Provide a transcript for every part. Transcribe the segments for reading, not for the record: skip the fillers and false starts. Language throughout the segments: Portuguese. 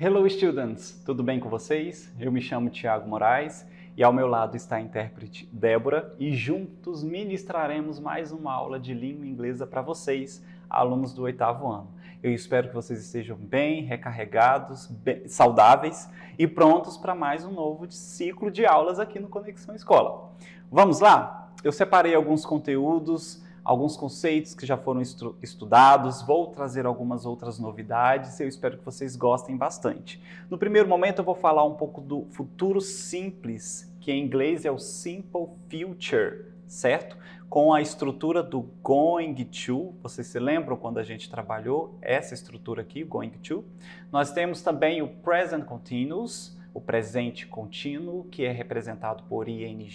Hello students, tudo bem com vocês? Eu me chamo Thiago Moraes e ao meu lado está a intérprete Débora e juntos ministraremos mais uma aula de língua inglesa para vocês, alunos do 8º ano. Eu espero que vocês estejam bem recarregados, saudáveis e prontos para mais um novo ciclo de aulas aqui no Conexão Escola. Vamos lá? Eu separei alguns conteúdos, alguns conceitos que já foram estudados, vou trazer algumas outras novidades e eu espero que vocês gostem bastante. No primeiro momento eu vou falar um pouco do futuro simples, que em inglês é o Simple Future, certo? Com a estrutura do going to, vocês se lembram quando a gente trabalhou essa estrutura aqui, going to? Nós temos também o Present Continuous, o presente contínuo, que é representado por ing,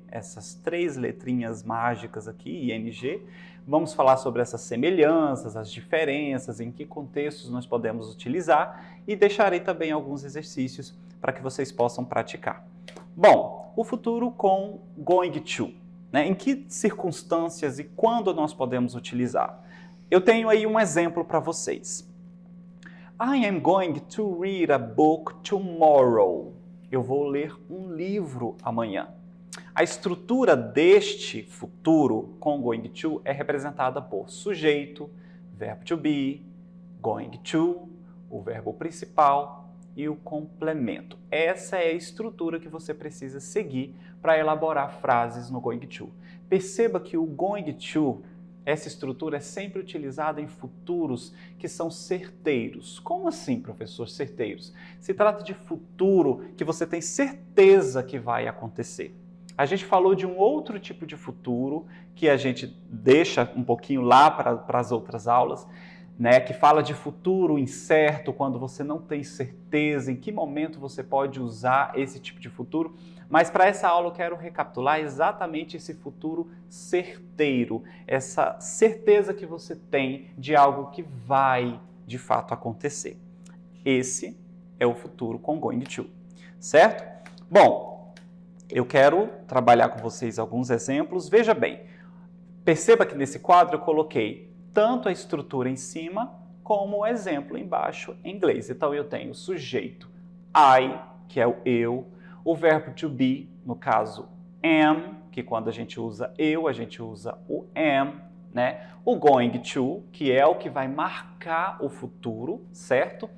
essas três letrinhas mágicas aqui, ing. Vamos falar sobre essas semelhanças, as diferenças, em que contextos nós podemos utilizar e deixarei também alguns exercícios para que vocês possam praticar. Bom, o futuro com going to, né? Em que circunstâncias e quando nós podemos utilizar? Eu tenho aí um exemplo para vocês. I am going to read a book tomorrow. Eu vou ler um livro amanhã. A estrutura deste futuro com going to é representada por sujeito, verbo to be, going to, o verbo principal e o complemento. Essa é a estrutura que você precisa seguir para elaborar frases no going to. Perceba que o going to, essa estrutura é sempre utilizada em futuros que são certeiros. Como assim, professor, certeiros? Se trata de futuro que você tem certeza que vai acontecer. A gente falou de um outro tipo de futuro que a gente deixa um pouquinho lá para as outras aulas, né, que fala de futuro incerto, quando você não tem certeza em que momento você pode usar esse tipo de futuro. Mas para essa aula eu quero recapitular exatamente esse futuro certeiro, essa certeza que você tem de algo que vai de fato acontecer. Esse é o futuro com going to, certo? Bom, eu quero trabalhar com vocês alguns exemplos. Veja bem, perceba que nesse quadro eu coloquei tanto a estrutura em cima como o exemplo embaixo em inglês. Então eu tenho o sujeito I, que é o eu, o verbo to be, no caso am, que quando a gente usa eu, a gente usa o am, né? O going to, que é o que vai marcar o futuro, certo?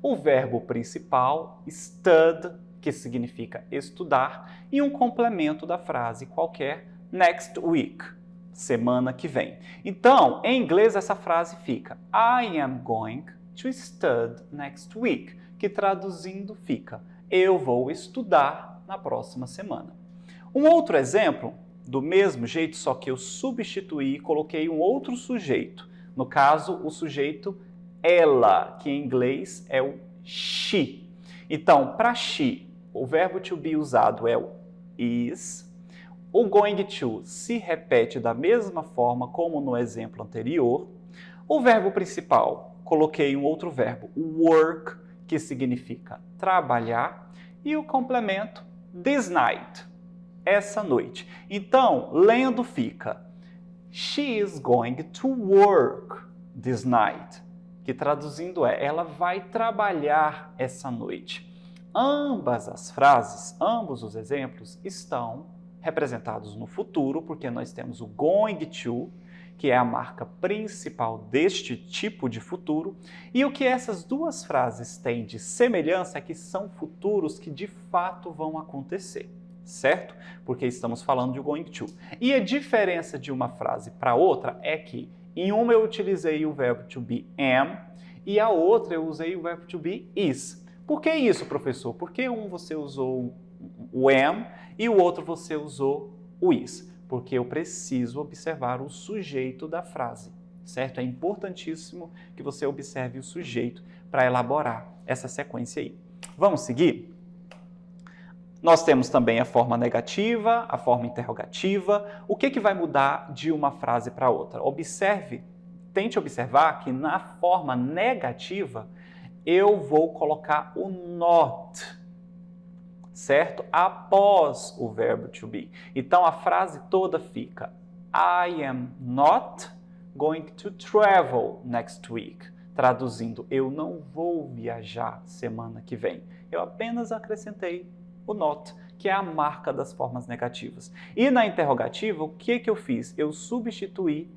O verbo principal, stud, que significa estudar, e um complemento da frase qualquer, next week, semana que vem. Então, em inglês essa frase fica I am going to study next week, que traduzindo fica eu vou estudar na próxima semana. Um outro exemplo, do mesmo jeito, só que eu substituí e coloquei um outro sujeito. No caso, o sujeito ela, que em inglês é o she. Então, para she, o verbo to be usado é o is. O going to se repete da mesma forma como no exemplo anterior. O verbo principal, coloquei um outro verbo, work, que significa trabalhar, e o complemento, this night, essa noite. Então, lendo fica, she is going to work this night, que traduzindo é, ela vai trabalhar essa noite. Ambas as frases, ambos os exemplos estão representados no futuro, porque nós temos o going to, que é a marca principal deste tipo de futuro, e o que essas duas frases têm de semelhança é que são futuros que de fato vão acontecer, certo? Porque estamos falando de going to. E a diferença de uma frase para outra é que em uma eu utilizei o verbo to be am e a outra eu usei o verbo to be is. Por que isso, professor? Porque um você usou o am e o outro você usou o is. Porque eu preciso observar o sujeito da frase, certo? É importantíssimo que você observe o sujeito para elaborar essa sequência aí. Vamos seguir? Nós temos também a forma negativa, a forma interrogativa. O que vai mudar de uma frase para outra? Observe, tente observar que na forma negativa eu vou colocar o not, certo? Após o verbo to be. Então, a frase toda fica I am not going to travel next week. traduzindo, eu não vou viajar semana que vem. Eu apenas acrescentei o not, que é a marca das formas negativas. E na interrogativa, o que eu fiz? Eu substituí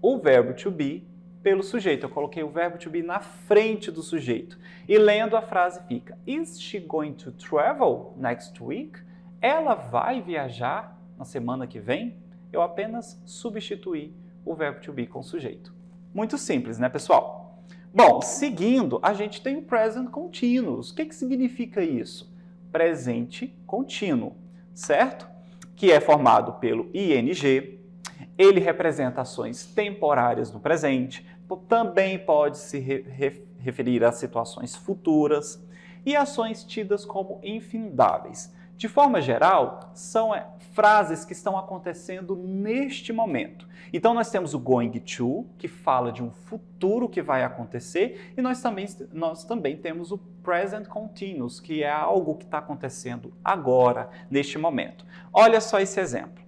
o verbo to be pelo sujeito. Eu coloquei o verbo to be na frente do sujeito. E lendo a frase fica: Is she going to travel next week? Ela vai viajar na semana que vem? Eu apenas substituí o verbo to be com o sujeito. Muito simples, né, pessoal? Bom, seguindo, a gente tem o present continuous. O que significa isso? Presente contínuo, certo? Que é formado pelo ing. Ele representa ações temporárias no presente, também pode se referir a situações futuras e ações tidas como infindáveis. De forma geral, são frases que estão acontecendo neste momento. Então, nós temos o going to, que fala de um futuro que vai acontecer, e nós também temos o present continuous, que é algo que está acontecendo agora, neste momento. Olha só esse exemplo.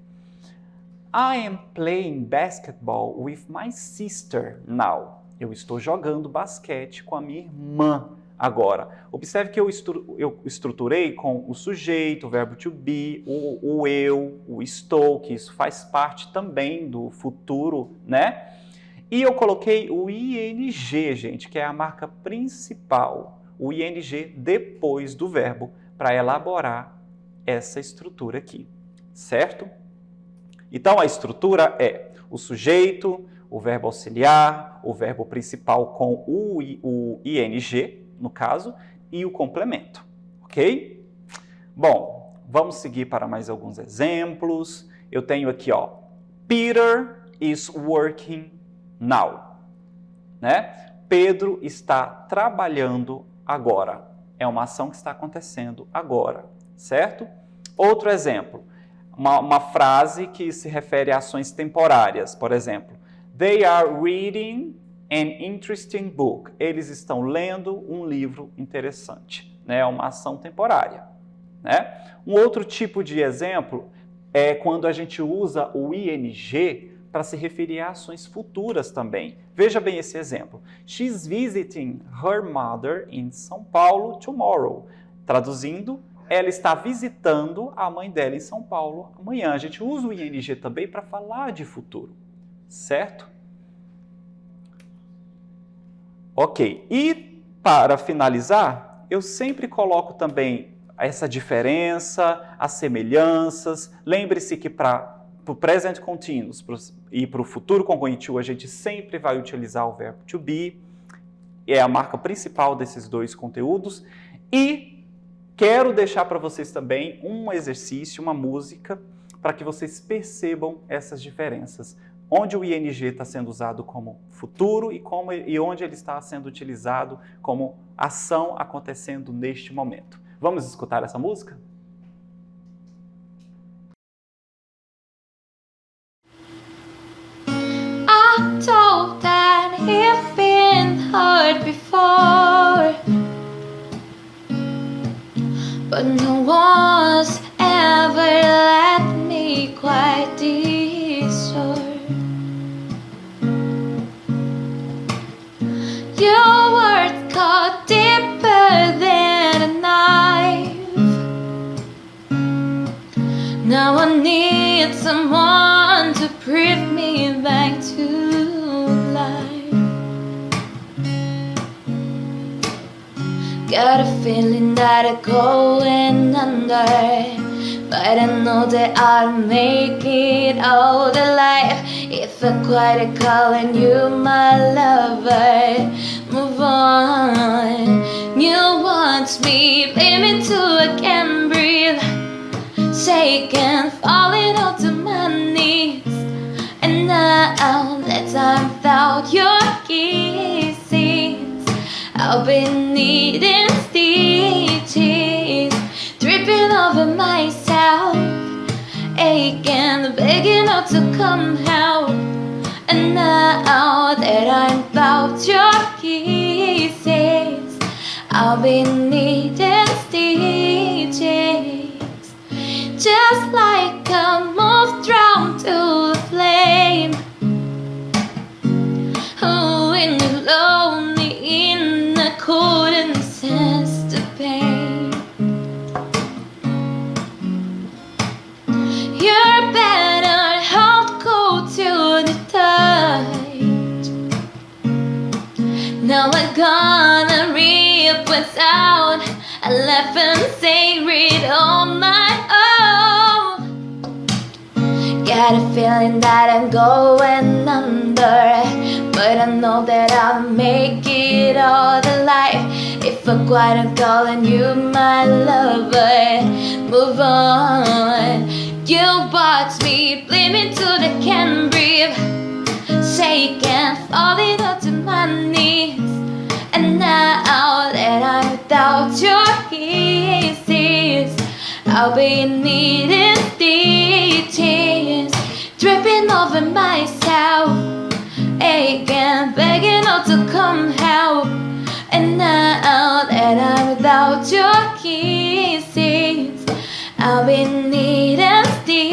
I am playing basketball with my sister now. Eu estou jogando basquete com a minha irmã agora. Observe que eu estruturei com o sujeito, o verbo to be, o eu, o estou, que isso faz parte também do futuro, né? E eu coloquei o ing, gente, que é a marca principal. O ing depois do verbo, para elaborar essa estrutura aqui, certo? Então, a estrutura é o sujeito, o verbo auxiliar, o verbo principal com o ing, no caso, e o complemento, ok? Bom, vamos seguir para mais alguns exemplos. Eu tenho aqui, ó, Peter is working now, né? Pedro está trabalhando agora. É uma ação que está acontecendo agora, certo? Outro exemplo. Uma frase que se refere a ações temporárias, por exemplo, They are reading an interesting book. Eles estão lendo um livro interessante, né? É uma ação temporária, né? Um outro tipo de exemplo é quando a gente usa o ing para se referir a ações futuras também. Veja bem esse exemplo. She's visiting her mother in São Paulo tomorrow. Traduzindo, ela está visitando a mãe dela em São Paulo amanhã. A gente usa o ing também para falar de futuro, certo? Ok. E para finalizar, eu sempre coloco também essa diferença, as semelhanças. Lembre-se que para o present continuous e para o futuro com going to, a gente sempre vai utilizar o verbo to be. É a marca principal desses dois conteúdos. E quero deixar para vocês também um exercício, uma música, para que vocês percebam essas diferenças. Onde o ing está sendo usado como futuro e onde ele está sendo utilizado como ação acontecendo neste momento. Vamos escutar essa música? I'm told that you've been hurt before, but no one's ever let me quite this short. Your words cut deeper than a knife. Now I need someone to bring me back to life. Got a feeling that I'm going under, but I know that I'll make it out alive. If I quit calling you my lover, move on. You want me, leave me till I can't breathe, shaking, falling onto my knees. And now that I'm without your kisses, I've been needing stitches, dripping over myself, aching, begging not to come out. And now that I'm without your kisses, I've been needing stitches, just like a moth drawn to the flame. Oh, when you're lonely got a feeling that I'm going under, but I know that I'll make it all the life. If I quit calling you my lover, move on. You watch me bleeding to the can't breathe, shaking, falling onto my knees. And now that I'm without your kisses, I'll be needing stitches, dripping over myself, aching, begging not to come help. And now that I'm without your kisses, I'll be needing stitches.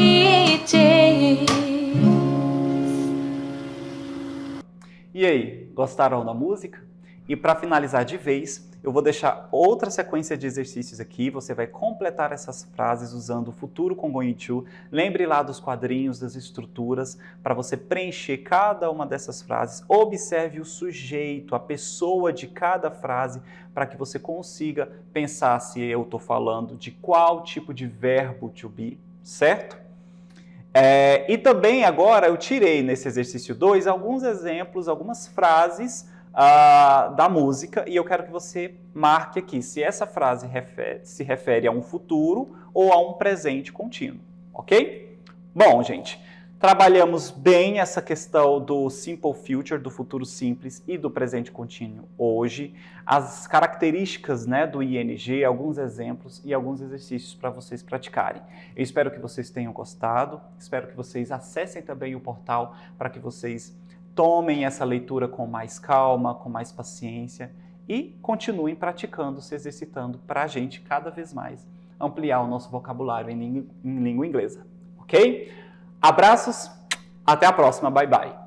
E aí, gostaram da música? E para finalizar de vez, eu vou deixar outra sequência de exercícios aqui. Você vai completar essas frases usando o futuro com going to. Lembre lá dos quadrinhos, das estruturas, para você preencher cada uma dessas frases. Observe o sujeito, a pessoa de cada frase, para que você consiga pensar se eu estou falando de qual tipo de verbo to be, certo? E também agora eu tirei nesse exercício 2 alguns exemplos, algumas frases da música, e eu quero que você marque aqui se essa frase se refere a um futuro ou a um presente contínuo, ok? Bom, gente, trabalhamos bem essa questão do simple future, do futuro simples e do presente contínuo hoje, as características, né, do ing, alguns exemplos e alguns exercícios para vocês praticarem. Eu espero que vocês tenham gostado, espero que vocês acessem também o portal para que vocês tomem essa leitura com mais calma, com mais paciência e continuem praticando, se exercitando para a gente cada vez mais ampliar o nosso vocabulário em língua inglesa, ok? Abraços, até a próxima, bye bye!